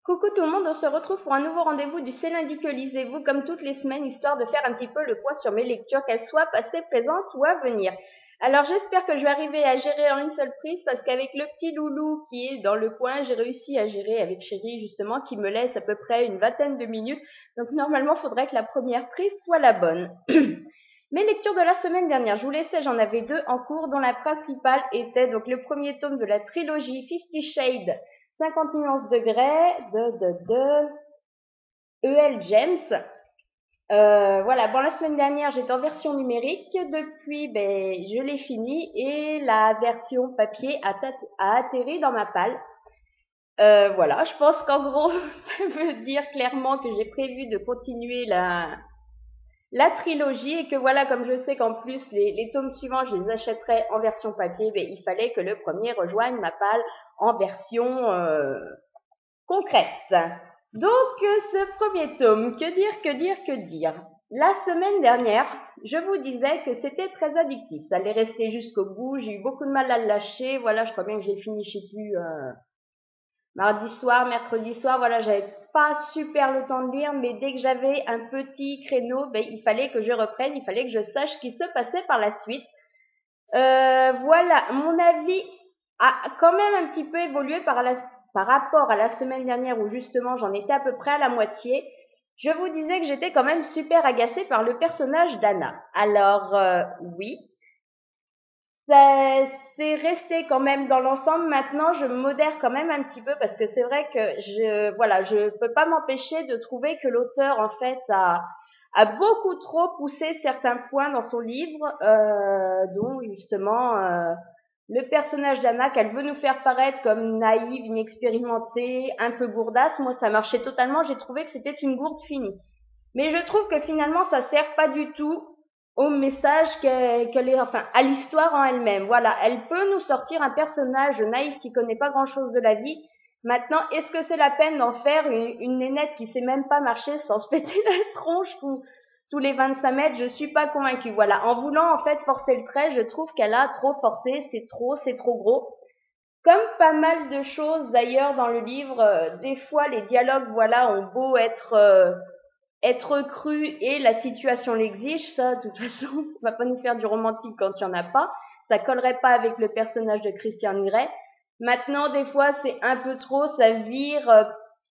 Coucou tout le monde, on se retrouve pour un nouveau rendez-vous du C'est lundi que lisez-vous, comme toutes les semaines, histoire de faire un petit peu le point sur mes lectures, qu'elles soient passées, présentes ou à venir. Alors j'espère que je vais arriver à gérer en une seule prise, parce qu'avec le petit loulou qui est dans le coin, j'ai réussi à gérer avec Chéri justement, qui me laisse à peu près une vingtaine de minutes, donc normalement il faudrait que la première prise soit la bonne. Mes lectures de la semaine dernière, je vous laissais, j'en avais deux en cours, dont la principale était donc le premier tome de la trilogie Fifty Shades 50 nuances de grès de E.L. James. Voilà, bon, la semaine dernière, j'étais en version numérique. Depuis, je l'ai fini et la version papier a atterri dans ma palle. Voilà, je pense qu'en gros, ça veut dire clairement que j'ai prévu de continuer la trilogie et que voilà, comme je sais qu'en plus, les tomes suivants, je les achèterai en version papier, il fallait que le premier rejoigne ma palle en version concrète. Donc, ce premier tome, que dire. La semaine dernière, je vous disais que c'était très addictif. Ça allait rester jusqu'au bout. J'ai eu beaucoup de mal à le lâcher. Voilà, je crois bien que j'ai fini, je sais plus, mardi soir, mercredi soir. Voilà, j'avais pas super le temps de lire, mais dès que j'avais un petit créneau, il fallait que je reprenne, il fallait que je sache ce qui se passait par la suite. Voilà, mon avis a quand même un petit peu évolué par rapport à la semaine dernière où justement j'en étais à peu près à la moitié. Je vous disais que j'étais quand même super agacée par le personnage d'Anna. Alors oui, c'est resté quand même dans l'ensemble. Maintenant, je me modère quand même un petit peu parce que c'est vrai que je peux pas m'empêcher de trouver que l'auteur en fait a beaucoup trop poussé certains points dans son livre, dont justement le personnage d'Anna qu'elle veut nous faire paraître comme naïve, inexpérimentée, un peu gourdasse. Moi, ça marchait totalement. J'ai trouvé que c'était une gourde finie. Mais je trouve que finalement, ça sert pas du tout au message enfin, à l'histoire en elle-même. Voilà, elle peut nous sortir un personnage naïf qui connaît pas grand-chose de la vie. Maintenant, est-ce que c'est la peine d'en faire une nénette qui sait même pas marcher sans se péter la tronche tous les 25 mètres? Je suis pas convaincue. Voilà, en voulant en fait forcer le trait, je trouve qu'elle a trop forcé, c'est trop gros. Comme pas mal de choses d'ailleurs dans le livre, des fois les dialogues, voilà, ont beau être cru et la situation l'exige, ça, de toute façon, on va pas nous faire du romantique quand il y en a pas. Ça collerait pas avec le personnage de Christian Grey. Maintenant, des fois, c'est un peu trop, ça vire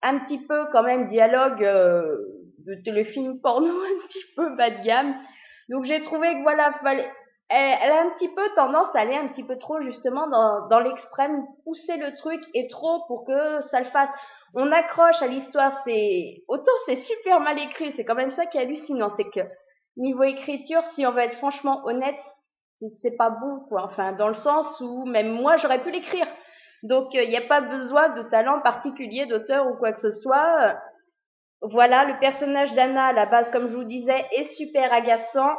un petit peu quand même dialogue de téléfilm porno un petit peu bas de gamme. Donc j'ai trouvé que voilà, elle a un petit peu tendance à aller un petit peu trop justement dans l'extrême, pousser le truc et trop pour que ça le fasse. On accroche à l'histoire, autant c'est super mal écrit, c'est quand même ça qui est hallucinant, c'est que niveau écriture, si on va être franchement honnête, c'est pas bon quoi. Enfin, dans le sens où même moi j'aurais pu l'écrire. Donc il n'y a pas besoin de talent particulier d'auteur ou quoi que ce soit. Voilà, le personnage d'Anna à la base, comme je vous disais, est super agaçant.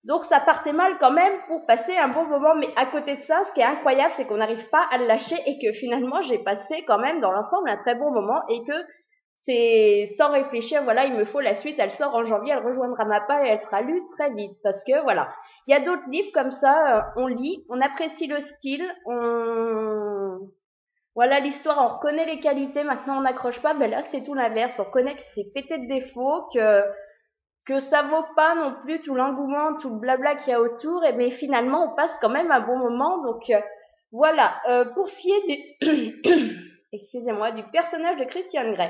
Donc ça partait mal quand même pour passer un bon moment, mais à côté de ça, ce qui est incroyable, c'est qu'on n'arrive pas à le lâcher et que finalement j'ai passé quand même dans l'ensemble un très bon moment et que c'est sans réfléchir, voilà, il me faut la suite, elle sort en janvier, elle rejoindra ma palle et elle sera lue très vite parce que voilà, il y a d'autres livres comme ça, on lit, on apprécie le style, voilà l'histoire, on reconnaît les qualités, maintenant on n'accroche pas, là c'est tout l'inverse, on reconnaît que c'est pété de défauts, que ça vaut pas non plus tout l'engouement, tout le blabla qu'il y a autour, mais finalement on passe quand même un bon moment. Donc voilà. Pour ce qui est du excusez-moi, du personnage de Christian Grey.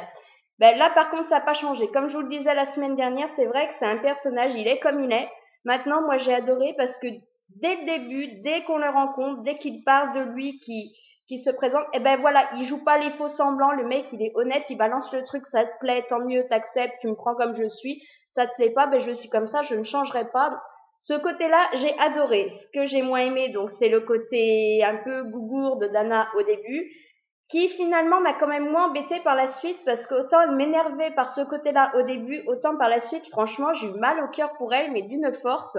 Là par contre ça n'a pas changé. Comme je vous le disais la semaine dernière, c'est vrai que c'est un personnage, il est comme il est. Maintenant moi j'ai adoré parce que dès le début, dès qu'on le rencontre, dès qu'il parle de lui qui se présente, voilà, il joue pas les faux semblants, le mec il est honnête, il balance le truc, ça te plaît, tant mieux, t'acceptes, tu me prends comme je suis, ça te plaît pas, je suis comme ça, je ne changerai pas. Ce côté-là, j'ai adoré. Ce que j'ai moins aimé, donc, c'est le côté un peu gougourde de Dana au début, qui finalement m'a quand même moins embêtée par la suite, parce qu'autant elle m'énervait par ce côté-là au début, autant par la suite, franchement, j'ai eu mal au cœur pour elle, mais d'une force.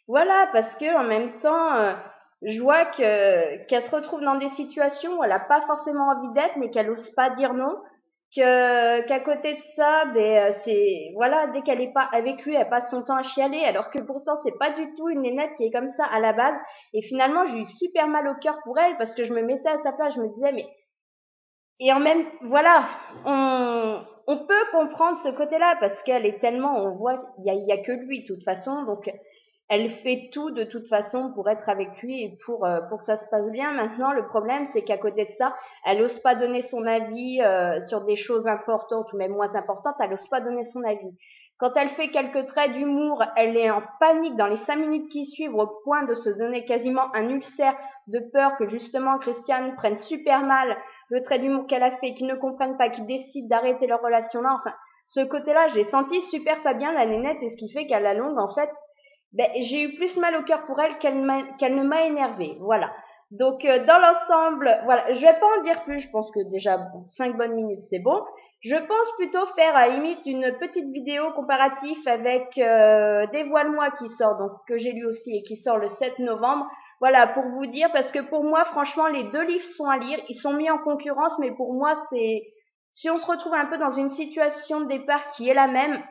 Voilà, parce que en même temps, je vois qu'elle se retrouve dans des situations où elle n'a pas forcément envie d'être, mais qu'elle n'ose pas dire non. Qu'à côté de ça, c'est voilà, dès qu'elle est pas avec lui, elle passe son temps à chialer, alors que pourtant c'est pas du tout une nénette qui est comme ça à la base. Et finalement, j'ai eu super mal au cœur pour elle parce que je me mettais à sa place, je me disais mais et en même, voilà, on peut comprendre ce côté-là parce qu'elle est tellement, on voit, il y a que lui de toute façon, donc elle fait tout de toute façon pour être avec lui et pour que ça se passe bien. Maintenant, le problème, c'est qu'à côté de ça, elle ose pas donner son avis sur des choses importantes ou même moins importantes. Elle ose pas donner son avis. Quand elle fait quelques traits d'humour, elle est en panique dans les 5 minutes qui suivent au point de se donner quasiment un ulcère de peur que justement Christiane prenne super mal le trait d'humour qu'elle a fait, qu'ils ne comprennent pas, qu'ils décident d'arrêter leur relation là. Enfin, ce côté-là, je l'ai senti super pas bien, la nénette, et ce qui fait qu'à la longue, en fait, ben, j'ai eu plus mal au cœur pour elle qu'elle ne m'a énervée. Voilà. Donc dans l'ensemble, voilà, je vais pas en dire plus, je pense que déjà 5 bonnes minutes c'est bon. Je pense plutôt faire à limite une petite vidéo comparative avec Dévoile-moi qui sort, donc que j'ai lu aussi et qui sort le 7 novembre. Voilà, pour vous dire, parce que pour moi, franchement, les deux livres sont à lire, ils sont mis en concurrence, mais pour moi, c'est, si on se retrouve un peu dans une situation de départ qui est la même,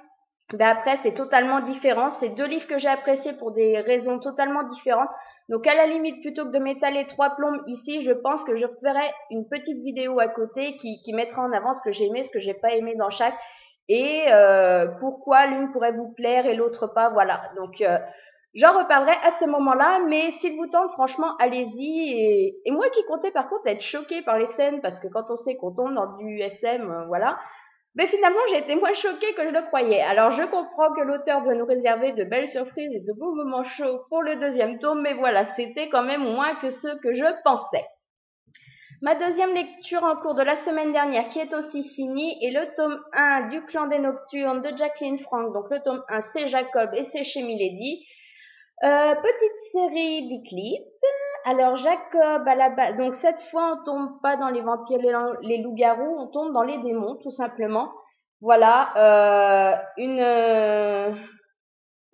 ben après, c'est totalement différent. C'est deux livres que j'ai appréciés pour des raisons totalement différentes. Donc, à la limite, plutôt que de m'étaler 3 plombes ici, je pense que je ferai une petite vidéo à côté qui mettra en avant ce que j'ai aimé, ce que j'ai pas aimé dans chaque, et pourquoi l'une pourrait vous plaire et l'autre pas. Voilà. Donc, j'en reparlerai à ce moment-là. Mais s'il vous tente, franchement, allez-y. Et moi qui comptais par contre être choquée par les scènes, parce que quand on sait qu'on tombe dans du SM, voilà. Mais finalement, j'ai été moins choquée que je le croyais. Alors, je comprends que l'auteur doit nous réserver de belles surprises et de beaux moments chauds pour le deuxième tome, mais voilà, c'était quand même moins que ce que je pensais. Ma deuxième lecture en cours de la semaine dernière, qui est aussi finie, est le tome 1 du Clan des Nocturnes de Jacqueline Frank. Donc, le tome 1, c'est Jacob et c'est chez Milady. Petite série Biclip. Alors Jacob, à la base, donc cette fois on tombe pas dans les vampires, les loups-garous, on tombe dans les démons tout simplement. Voilà,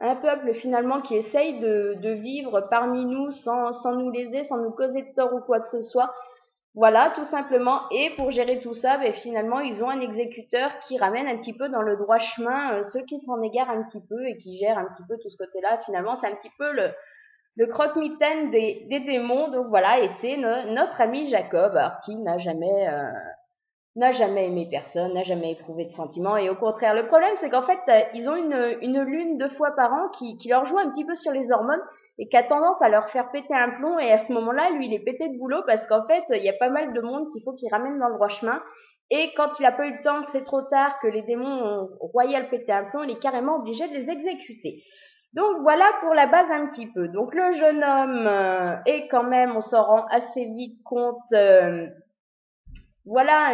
un peuple finalement qui essaye de vivre parmi nous sans nous léser, sans nous causer de tort ou quoi que ce soit. Voilà, tout simplement. Et pour gérer tout ça, ben, finalement, ils ont un exécuteur qui ramène un petit peu dans le droit chemin ceux qui s'en égarent un petit peu et qui gèrent un petit peu tout ce côté-là. Finalement, c'est un petit peu le croque-mitaine des démons. Donc voilà, et c'est notre ami Jacob, alors, qui n'a jamais aimé personne, n'a jamais éprouvé de sentiments. Et au contraire, le problème, c'est qu'en fait, ils ont une lune 2 fois par an qui leur joue un petit peu sur les hormones et qui a tendance à leur faire péter un plomb. Et à ce moment-là, lui, il est pété de boulot parce qu'en fait, il y a pas mal de monde qu'il faut qu'il ramène dans le droit chemin. Et quand il a pas eu le temps, que c'est trop tard, que les démons ont royal pété un plomb, il est carrément obligé de les exécuter. Donc voilà pour la base un petit peu. Donc le jeune homme est quand même, on s'en rend assez vite compte, voilà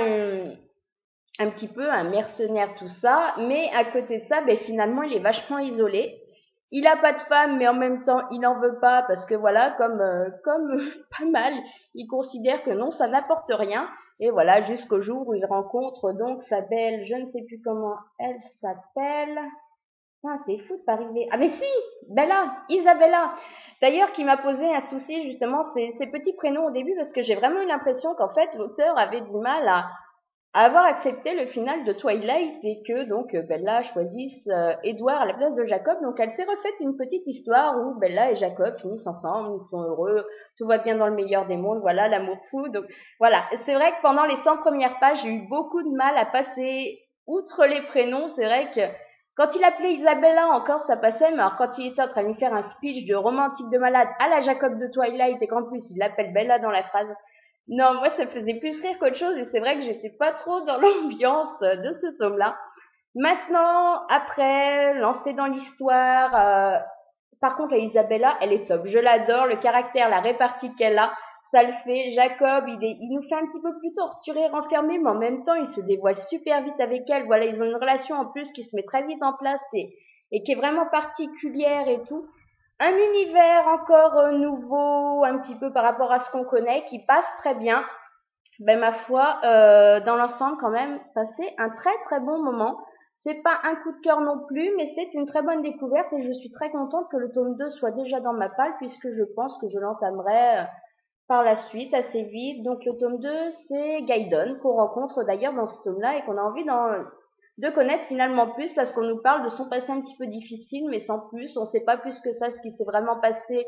un petit peu un mercenaire tout ça, mais à côté de ça, ben finalement il est vachement isolé. Il a pas de femme, mais en même temps il en veut pas parce que voilà, comme pas mal, il considère que non, ça n'apporte rien. Et voilà, jusqu'au jour où il rencontre donc sa belle, je ne sais plus comment elle s'appelle. Ah, c'est fou de pas arriver. Ah mais si, Bella, Isabella. D'ailleurs, qui m'a posé un souci justement ces petits prénoms au début parce que j'ai vraiment eu l'impression qu'en fait l'auteur avait du mal à avoir accepté le final de Twilight et que donc Bella choisisse Edward à la place de Jacob. Donc elle s'est refaite une petite histoire où Bella et Jacob finissent ensemble, ils sont heureux, tout va bien dans le meilleur des mondes, voilà, l'amour fou. Donc voilà, c'est vrai que pendant les 100 premières pages, j'ai eu beaucoup de mal à passer outre les prénoms. C'est vrai que quand il appelait Isabella encore, ça passait, mais alors quand il était en train de lui faire un speech de romantique de malade à la Jacob de Twilight et qu'en plus il l'appelle Bella dans la phrase, non, moi, ça me faisait plus rire qu'autre chose et c'est vrai que j'étais pas trop dans l'ambiance de ce tome-là. Maintenant, après, lancée dans l'histoire, par contre, la Isabella, elle est top. Je l'adore, le caractère, la répartie qu'elle a, ça le fait. Jacob, il nous fait un petit peu plus torturé, renfermé, mais en même temps, il se dévoile super vite avec elle. Voilà, ils ont une relation en plus qui se met très vite en place et qui est vraiment particulière et tout. Un univers encore nouveau, un petit peu par rapport à ce qu'on connaît, qui passe très bien. Ben ma foi, dans l'ensemble quand même, passé un très très bon moment. C'est pas un coup de cœur non plus, mais c'est une très bonne découverte et je suis très contente que le tome 2 soit déjà dans ma palle puisque je pense que je l'entamerai par la suite assez vite. Donc le tome 2, c'est Gaydon qu'on rencontre d'ailleurs dans ce tome-là et qu'on a envie de connaître finalement plus parce qu'on nous parle de son passé un petit peu difficile, mais sans plus. On sait pas plus que ça ce qui s'est vraiment passé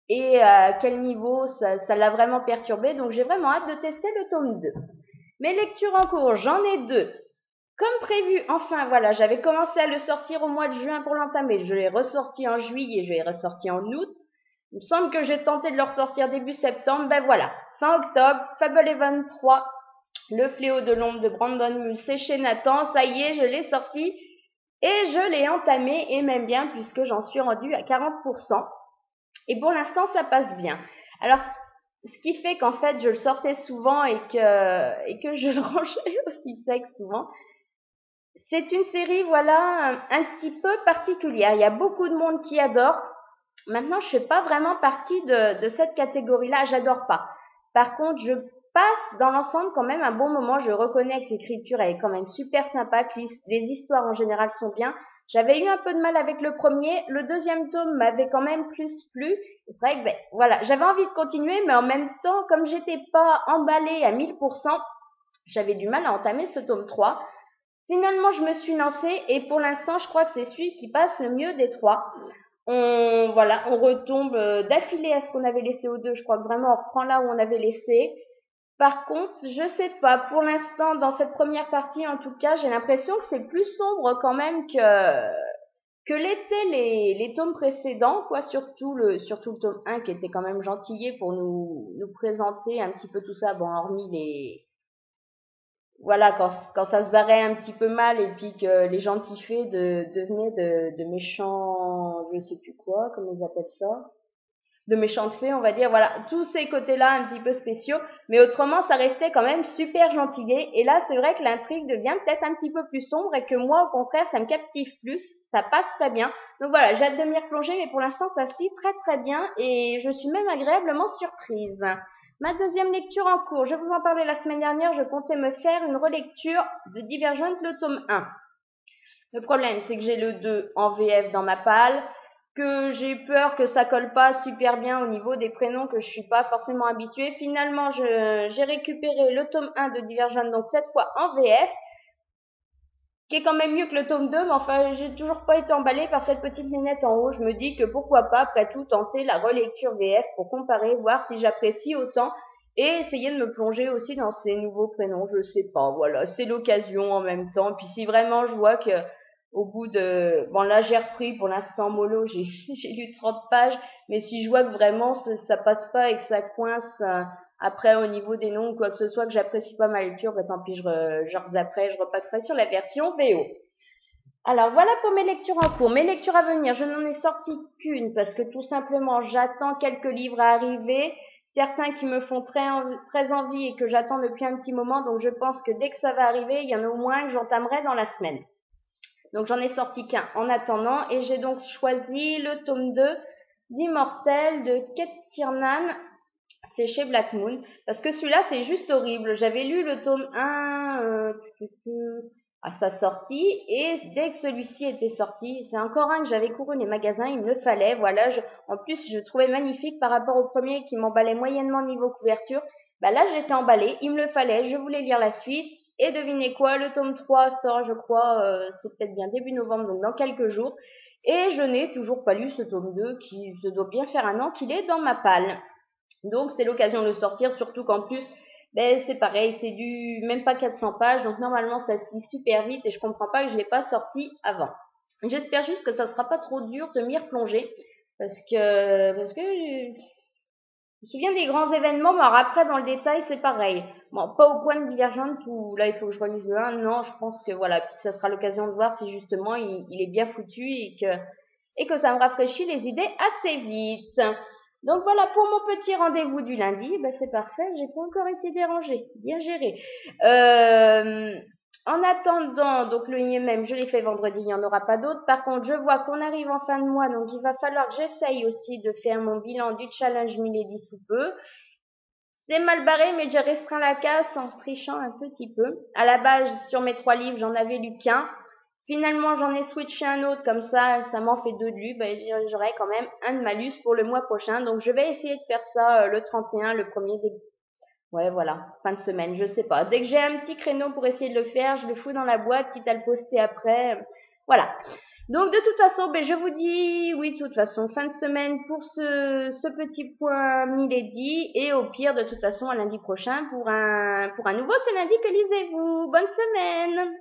et à quel niveau ça l'a vraiment perturbé. Donc j'ai vraiment hâte de tester le tome 2. Mes lectures en cours, j'en ai deux. Comme prévu, enfin voilà, j'avais commencé à le sortir au mois de juin pour l'entamer. Je l'ai ressorti en juillet, je l'ai ressorti en août. Il me semble que j'ai tenté de le ressortir début septembre. Ben voilà, fin octobre, Fablehaven 3, Le fléau de l'ombre de Brandon Mull, c'est chez Nathan. Ça y est, je l'ai sorti et je l'ai entamé et même bien puisque j'en suis rendue à 40%. Et pour l'instant, ça passe bien. Alors, ce qui fait qu'en fait, je le sortais souvent et que je le rangeais aussi sec souvent. C'est une série, voilà, un petit peu particulière. Il y a beaucoup de monde qui adore. Maintenant, je fais pas vraiment partie de cette catégorie-là. J'adore pas. Par contre, je passe dans l'ensemble quand même un bon moment. Je reconnais que l'écriture elle est quand même super sympa, que les histoires en général sont bien. J'avais eu un peu de mal avec le premier. Le deuxième tome m'avait quand même plus plu. C'est vrai que, ben, voilà, j'avais envie de continuer, mais en même temps, comme j'étais pas emballée à 1000%, j'avais du mal à entamer ce tome 3. Finalement, je me suis lancée et pour l'instant, je crois que c'est celui qui passe le mieux des trois. On retombe d'affilée à ce qu'on avait laissé aux deux. Je crois que vraiment on reprend là où on avait laissé. Par contre, je sais pas. Pour l'instant, dans cette première partie, en tout cas, j'ai l'impression que c'est plus sombre quand même que l'étaient les tomes précédents, quoi. Surtout le tome 1 qui était quand même gentillé pour nous présenter un petit peu tout ça. Bon, hormis voilà, quand ça se barrait un petit peu mal et puis que les gentils faits devenaient de méchants, je sais plus quoi, comme ils appellent ça, de méchantes fées, on va dire, voilà, tous ces côtés-là un petit peu spéciaux, mais autrement, ça restait quand même super gentillé, et là, c'est vrai que l'intrigue devient peut-être un petit peu plus sombre et que moi, au contraire, ça me captive plus, ça passe très bien. Donc voilà, j'ai hâte de m'y replonger, mais pour l'instant, ça se lit très très bien et je suis même agréablement surprise. Ma deuxième lecture en cours, je vous en parlais la semaine dernière, je comptais me faire une relecture de Divergent, le tome 1. Le problème, c'est que j'ai le 2 en VF dans ma palle, que j'ai peur que ça colle pas super bien au niveau des prénoms, que je suis pas forcément habituée. Finalement, j'ai récupéré le tome 1 de Divergent, donc cette fois en VF, qui est quand même mieux que le tome 2, mais enfin, j'ai toujours pas été emballée par cette petite nénette en haut. Je me dis que pourquoi pas, après tout, tenter la relecture VF pour comparer, voir si j'apprécie autant et essayer de me plonger aussi dans ces nouveaux prénoms. Je sais pas, voilà, c'est l'occasion en même temps. Puis si vraiment je vois que au bout de, bon là j'ai repris pour l'instant mollo, j'ai j'ai lu 30 pages, mais si je vois que vraiment ça passe pas et que ça coince après au niveau des noms ou quoi que ce soit, que j'apprécie pas ma lecture, bah tant pis, je repasserai, je repasserai sur la version VO. Alors voilà pour mes lectures en cours. Mes lectures à venir, je n'en ai sorti qu'une parce que tout simplement j'attends quelques livres à arriver, certains qui me font très envie et que j'attends depuis un petit moment, donc je pense que dès que ça va arriver, il y en a au moins que j'entamerai dans la semaine. Donc j'en ai sorti qu'un en attendant et j'ai donc choisi le tome 2 d'Immortel de Kate Tiernan. C'est chez Black Moon parce que celui-là c'est juste horrible. J'avais lu le tome 1 à sa sortie et dès que celui-ci était sorti, c'est encore un que j'avais couru les magasins, il me le fallait. Voilà, en plus je trouvais magnifique par rapport au premier qui m'emballait moyennement niveau couverture. Bah là j'étais emballée, il me le fallait, je voulais lire la suite. Et devinez quoi, le tome 3 sort, je crois, c'est peut-être bien début novembre, donc dans quelques jours. Et je n'ai toujours pas lu ce tome 2 qui se doit bien faire un an qu'il est dans ma palle. Donc c'est l'occasion de le sortir, surtout qu'en plus, ben, c'est pareil, c'est du même pas 400 pages, donc normalement ça se lit super vite et je comprends pas que je l'ai pas sorti avant. J'espère juste que ça sera pas trop dur de m'y replonger parce que je me souviens des grands événements, mais alors après, dans le détail, c'est pareil. Bon, pas au point de Divergente où là, il faut que je relise le 1. Non, je pense que voilà, puis ça sera l'occasion de voir si justement il est bien foutu et que ça me rafraîchit les idées assez vite. Donc voilà pour mon petit rendez-vous du lundi. Ben, c'est parfait, j'ai pas encore été dérangée. Bien géré. En attendant, donc le IMM, je l'ai fait vendredi, il n'y en aura pas d'autres. Par contre, je vois qu'on arrive en fin de mois, donc il va falloir que j'essaye aussi de faire mon bilan du challenge Milady sous peu. C'est mal barré, mais j'ai restreint la casse en trichant un petit peu. À la base, sur mes 3 livres, j'en avais lu qu'un. Finalement, j'en ai switché un autre, comme ça m'en fait 2 de lus. Ben, j'aurai quand même un de malus pour le mois prochain. Donc, je vais essayer de faire ça le 31, le premier début. Ouais, voilà, fin de semaine, je sais pas. Dès que j'ai un petit créneau pour essayer de le faire, je le fous dans la boîte, quitte à le poster après. Voilà. Donc de toute façon, ben, je vous dis, oui, de toute façon, fin de semaine pour ce petit point Milady, et au pire, de toute façon, à lundi prochain pour un nouveau C'est lundi que lisez-vous. Bonne semaine!